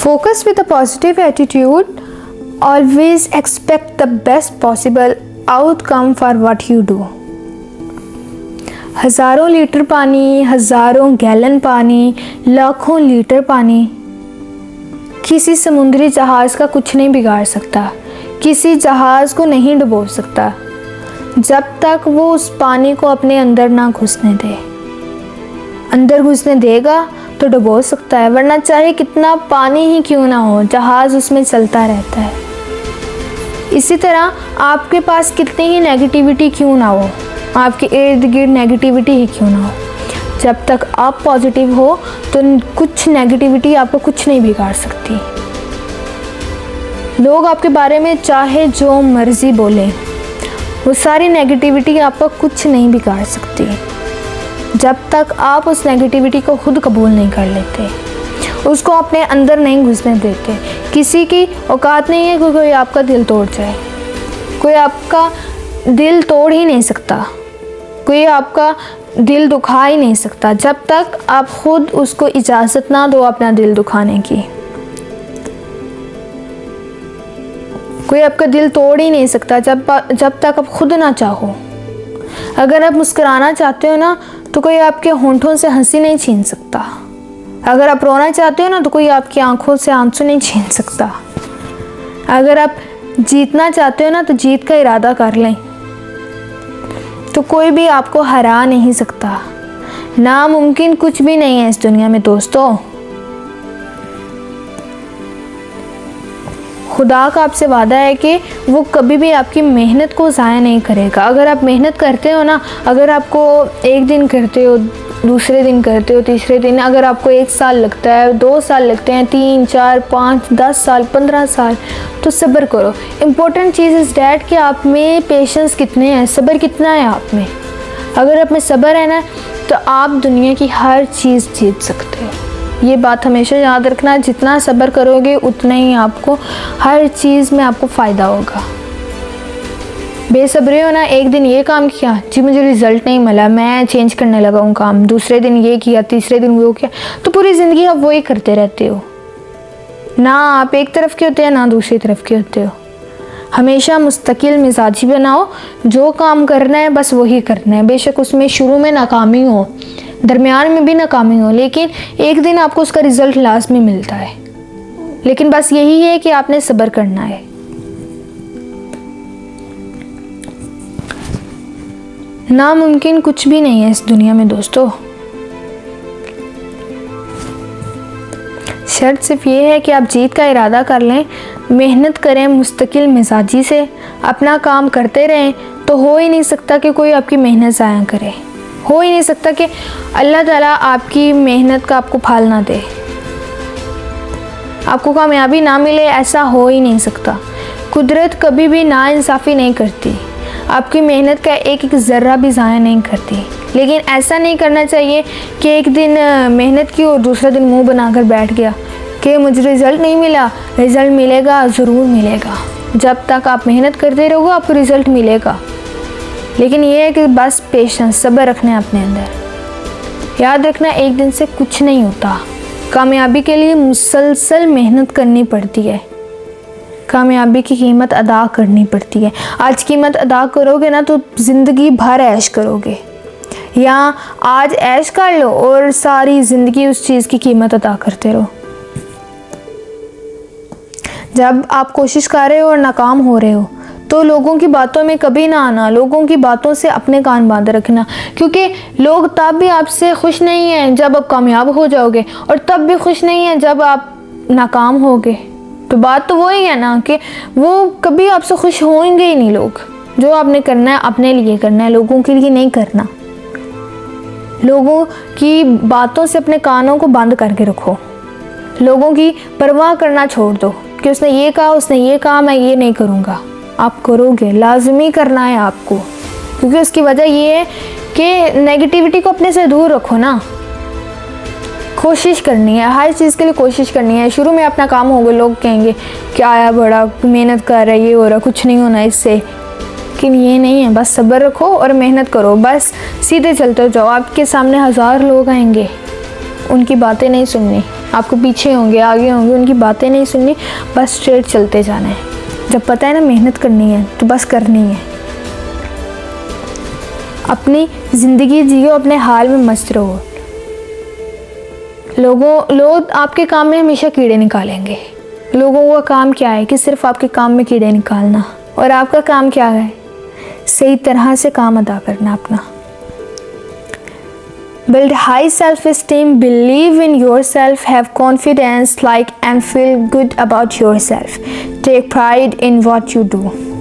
Focus with a positive attitude. Always expect the best possible outcome for what you do. हज़ारों litre पानी, हज़ारों gallon पानी, लाखों litre पानी किसी समुद्री जहाज़ का कुछ नहीं बिगाड़ सकता, किसी जहाज़ को नहीं डुबो सकता जब तक वो उस पानी को अपने अंदर ना घुसने दे। अंदर घुसने देगा तो डुबो सकता है, वरना चाहे कितना पानी ही क्यों ना हो, जहाज़ उसमें चलता रहता है। इसी तरह आपके पास कितनी ही नेगेटिविटी क्यों ना हो, आपके इर्द गिर्द नेगेटिविटी ही क्यों ना हो, जब तक आप पॉजिटिव हो तो कुछ नेगेटिविटी आपको कुछ नहीं बिगाड़ सकती। लोग आपके बारे में चाहे जो मर्ज़ी बोलें, वो सारी नेगेटिविटी आपको कुछ नहीं बिगाड़ सकती जब तक आप उस नेगेटिविटी को खुद कबूल नहीं कर लेते, उसको अपने अंदर नहीं घुसने देते। किसी की औकात नहीं है कि कोई आपका दिल तोड़ जाए, कोई आपका दिल तोड़ ही नहीं सकता, कोई आपका दिल दुखा ही नहीं सकता जब तक आप खुद उसको इजाज़त ना दो अपना दिल दुखाने की। कोई आपका दिल तोड़ ही नहीं सकता जब तक आप खुद ना चाहो। अगर आप मुस्कुराना चाहते हो ना तो कोई आपके होंठों से हंसी नहीं छीन सकता। अगर आप रोना चाहते हो ना तो कोई आपकी आंखों से आंसू नहीं छीन सकता। अगर आप जीतना चाहते हो ना तो जीत का इरादा कर लें, तो कोई भी आपको हरा नहीं सकता। नामुमकिन कुछ भी नहीं है इस दुनिया में दोस्तों। खुदा का आपसे वादा है कि वो कभी भी आपकी मेहनत को ज़ाया नहीं करेगा। अगर आप मेहनत करते हो ना, अगर आपको एक दिन करते हो, दूसरे दिन करते हो, तीसरे दिन, अगर आपको 1 साल लगता है, 2 साल लगते हैं, 3, 4, 5, 10 साल, 15 साल, तो सब्र करो। इम्पोर्टेंट चीज़ इज़ डैट कि आप में पेशेंस कितने हैं, सब्र कितना है आप में। अगर आप में सब्र है ना तो आप दुनिया की हर चीज़ जीत सकते हो। ये बात हमेशा याद रखना, जितना सब्र करोगे उतना ही आपको हर चीज़ में आपको फ़ायदा होगा। बेसब्री हो ना, एक दिन ये काम किया जी मुझे रिज़ल्ट नहीं मिला, मैं चेंज करने लगा हूँ काम, दूसरे दिन ये किया, तीसरे दिन वो किया, तो पूरी ज़िंदगी आप वही करते रहते हो। ना आप एक तरफ के होते हैं ना दूसरी तरफ के होते हो। हमेशा मुस्तकिल मिजाजी बनाओ, जो काम करना है बस वही करना है। बेशक उसमें शुरू में नाकामी हो, दरमियान में भी नाकामी हो, लेकिन एक दिन आपको उसका रिज़ल्ट लास्ट में मिलता है। लेकिन बस यही है कि आपने सब्र करना है। नामुमकिन कुछ भी नहीं है इस दुनिया में दोस्तों। शर्त सिर्फ ये है कि आप जीत का इरादा कर लें, मेहनत करें मुस्तकिल मिजाजी से, अपना काम करते रहें, तो हो ही नहीं सकता कि कोई आपकी मेहनत ज़ाया करे। हो ही नहीं सकता कि अल्लाह ताला आपकी मेहनत का आपको फल ना दे, आपको कामयाबी ना मिले, ऐसा हो ही नहीं सकता। कुदरत कभी भी नाइंसाफ़ी नहीं करती, आपकी मेहनत का एक एक ज़र्रा भी ज़ाया नहीं करती। लेकिन ऐसा नहीं करना चाहिए कि एक दिन मेहनत की और दूसरा दिन मुंह बनाकर बैठ गया कि मुझे रिज़ल्ट नहीं मिला। रिज़ल्ट मिलेगा, ज़रूर मिलेगा। जब तक आप मेहनत करते रहोगे आपको रिज़ल्ट मिलेगा। लेकिन ये है कि बस पेशेंस, सब्र रखना है अपने अंदर। याद रखना एक दिन से कुछ नहीं होता, कामयाबी के लिए मुसलसल मेहनत करनी पड़ती है, कामयाबी की कीमत अदा करनी पड़ती है। आज कीमत अदा करोगे ना तो ज़िंदगी भर ऐश करोगे, या आज ऐश कर लो और सारी ज़िंदगी उस चीज़ की कीमत अदा करते रहो। जब आप कोशिश कर रहे हो और नाकाम हो रहे हो तो लोगों की बातों में कभी ना आना, लोगों की बातों से अपने कान बांधे रखना, क्योंकि लोग तब भी आपसे खुश नहीं हैं जब आप कामयाब हो जाओगे, और तब भी खुश नहीं हैं जब आप नाकाम होगे। तो बात तो वही है ना कि वो कभी आपसे खुश होंगे ही नहीं लोग। जो आपने करना है अपने लिए करना है, लोगों के लिए नहीं करना। लोगों की बातों से अपने कानों को बंद करके रखो, लोगों की परवाह करना छोड़ दो कि उसने ये कहा, उसने ये कहा, मैं ये नहीं करूँगा। आप करोगे, लाजमी करना है आपको, क्योंकि उसकी वजह ये है कि नेगेटिविटी को अपने से दूर रखो ना। कोशिश करनी है, हर चीज़ के लिए कोशिश करनी है। शुरू में अपना काम होगा, लोग कहेंगे क्या आया बड़ा मेहनत कर रहा है, ये हो रहा, कुछ नहीं होना इससे। लेकिन ये नहीं है, बस सब्र रखो और मेहनत करो, बस सीधे चलते जाओ। आपके सामने 1000 लोग आएंगे, उनकी बातें नहीं सुननी, आपको पीछे होंगे, आगे होंगे, उनकी बातें नहीं सुननी, बस स्ट्रेट चलते जाना है। जब पता है ना मेहनत करनी है तो बस करनी है। अपनी ज़िंदगी जियो, अपने हाल में मस्त रहो। लोग आपके काम में हमेशा कीड़े निकालेंगे। लोगों का काम क्या है कि सिर्फ आपके काम में कीड़े निकालना, और आपका काम क्या है? सही तरह से काम अदा करना अपना। Build high self-esteem, believe in yourself, have confidence, like and feel good about yourself. Take pride in what you do.